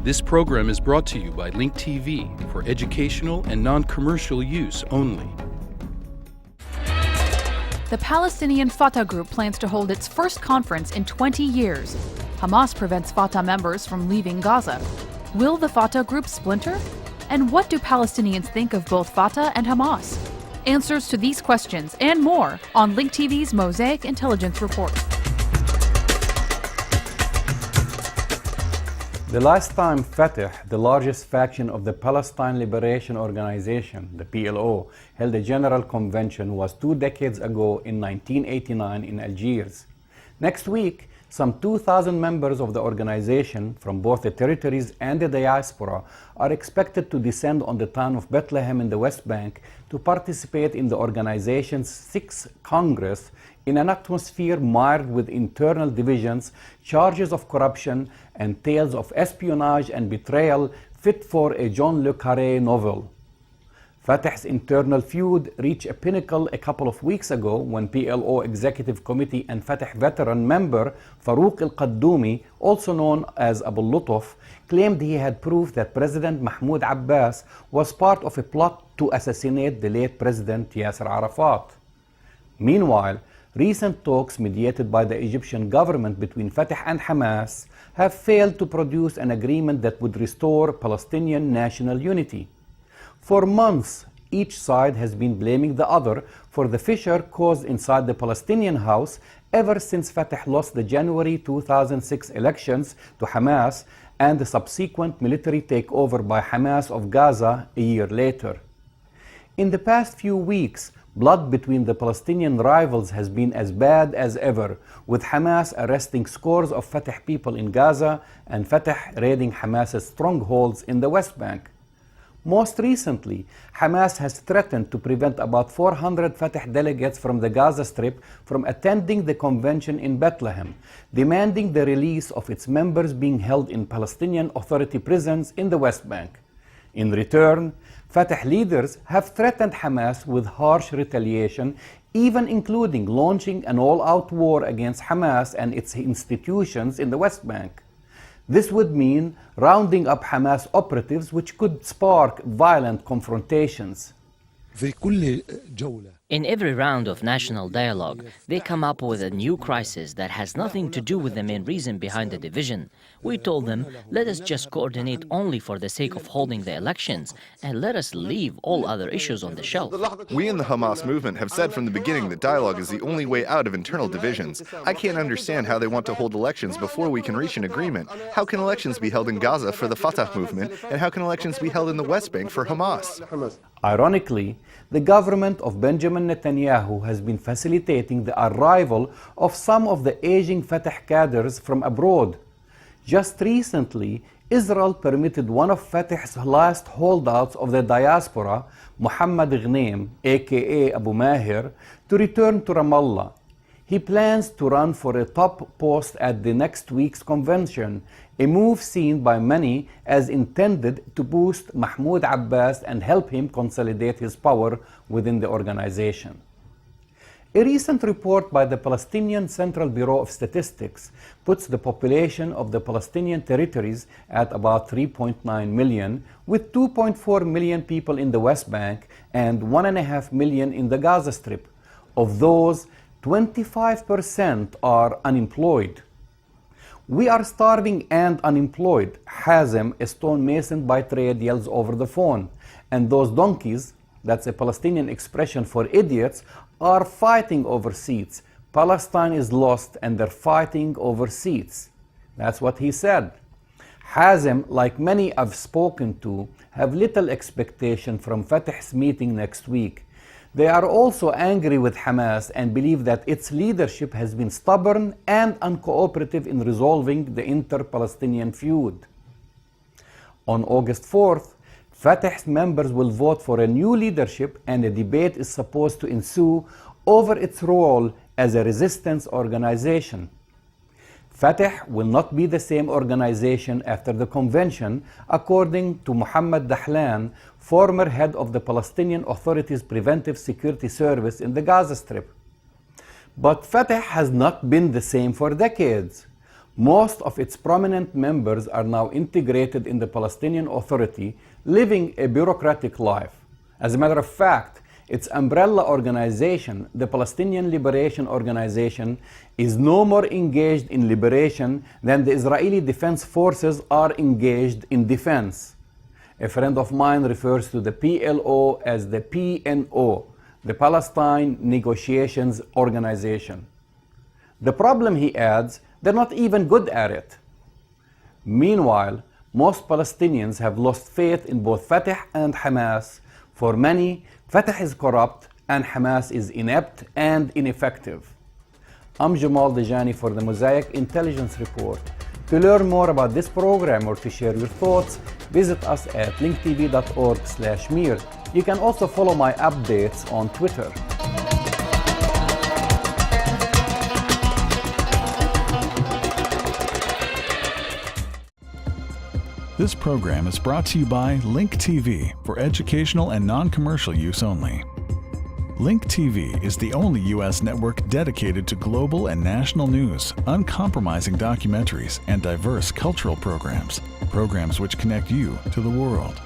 This program is brought to you by Link TV for educational and non-commercial use only. The Palestinian Fateh group plans to hold its first conference in 20 years. Hamas prevents Fateh members from leaving Gaza. Will the Fateh group splinter? And what do Palestinians think of both Fateh and Hamas? Answers to these questions and more on Link TV's Mosaic Intelligence Report. The last time Fateh, the largest faction of the Palestine Liberation Organization, the PLO, held a general convention was 2 decades ago in 1989 in Algiers. Next week, some 2,000 members of the organization from both the territories and the diaspora are expected to descend on the town of Bethlehem in the West Bank to participate in the organization's 6th Congress in an atmosphere mired with internal divisions, charges of corruption, and tales of espionage and betrayal fit for a John le Carré novel. Fateh's internal feud reached a pinnacle a couple of weeks ago when PLO Executive Committee and Fateh veteran member Farouk al-Qaddoumi, also known as Abu Lutuf, claimed he had proof that President Mahmoud Abbas was part of a plot to assassinate the late President Yasser Arafat. Meanwhile, recent talks mediated by the Egyptian government between Fateh and Hamas have failed to produce an agreement that would restore Palestinian national unity. For months, each side has been blaming the other for the fissure caused inside the Palestinian house ever since Fateh lost the January 2006 elections to Hamas and the subsequent military takeover by Hamas of Gaza a year later. In the past few weeks, blood between the Palestinian rivals has been as bad as ever, with Hamas arresting scores of Fateh people in Gaza and Fateh raiding Hamas's strongholds in the West Bank. Most recently, Hamas has threatened to prevent about 400 Fateh delegates from the Gaza Strip from attending the convention in Bethlehem, demanding the release of its members being held in Palestinian Authority prisons in the West Bank. In return, Fateh leaders have threatened Hamas with harsh retaliation, even including launching an all-out war against Hamas and its institutions in the West Bank. This would mean rounding up Hamas operatives, which could spark violent confrontations. In every round of national dialogue, they come up with a new crisis that has nothing to do with the main reason behind the division. We told them, let us just coordinate only for the sake of holding the elections, and let us leave all other issues on the shelf. We in the Hamas movement have said from the beginning that dialogue is the only way out of internal divisions. I can't understand how they want to hold elections before we can reach an agreement. How can elections be held in Gaza for the Fatah movement, and how can elections be held in the West Bank for Hamas? Ironically, the government of Benjamin Netanyahu has been facilitating the arrival of some of the aging Fateh cadres from abroad. Just recently, Israel permitted one of Fateh's last holdouts of the diaspora, Muhammad Ghanem, aka Abu Mahir, to return to Ramallah. He plans to run for a top post at the next week's convention, a move seen by many as intended to boost Mahmoud Abbas and help him consolidate his power within the organization. A recent report by the Palestinian Central Bureau of Statistics puts the population of the Palestinian territories at about 3.9 million, with 2.4 million people in the West Bank and 1.5 million in the Gaza Strip. Of those, 25% are unemployed. We are starving and unemployed, Hazem, a stonemason by trade, yells over the phone. And those donkeys, that's a Palestinian expression for idiots, are fighting over seats. Palestine is lost and they're fighting over seats. That's what he said. Hazem, like many I've spoken to, have little expectation from Fateh's meeting next week. They are also angry with Hamas and believe that its leadership has been stubborn and uncooperative in resolving the inter-Palestinian feud. On August 4th, Fateh's members will vote for a new leadership, and a debate is supposed to ensue over its role as a resistance organization. Fateh will not be the same organization after the convention, according to Mohammed Dahlan, former head of the Palestinian Authority's Preventive Security Service in the Gaza Strip. But Fateh has not been the same for decades. Most of its prominent members are now integrated in the Palestinian Authority, living a bureaucratic life. As a matter of fact, its umbrella organization, the Palestinian Liberation Organization, is no more engaged in liberation than the Israeli Defense Forces are engaged in defense. A friend of mine refers to the PLO as the PNO, the Palestine Negotiations Organization. The problem, he adds, they're not even good at it. Meanwhile, most Palestinians have lost faith in both Fateh and Hamas. For many, Fateh is corrupt and Hamas is inept and ineffective. I'm Jamal Dejani for the Mosaic Intelligence Report. To learn more about this program or to share your thoughts, visit us at linktv.org/MIR. You can also follow my updates on Twitter. This program is brought to you by Link TV for educational and non-commercial use only. Link TV is the only U.S. network dedicated to global and national news, uncompromising documentaries, and diverse cultural programs which connect you to the world.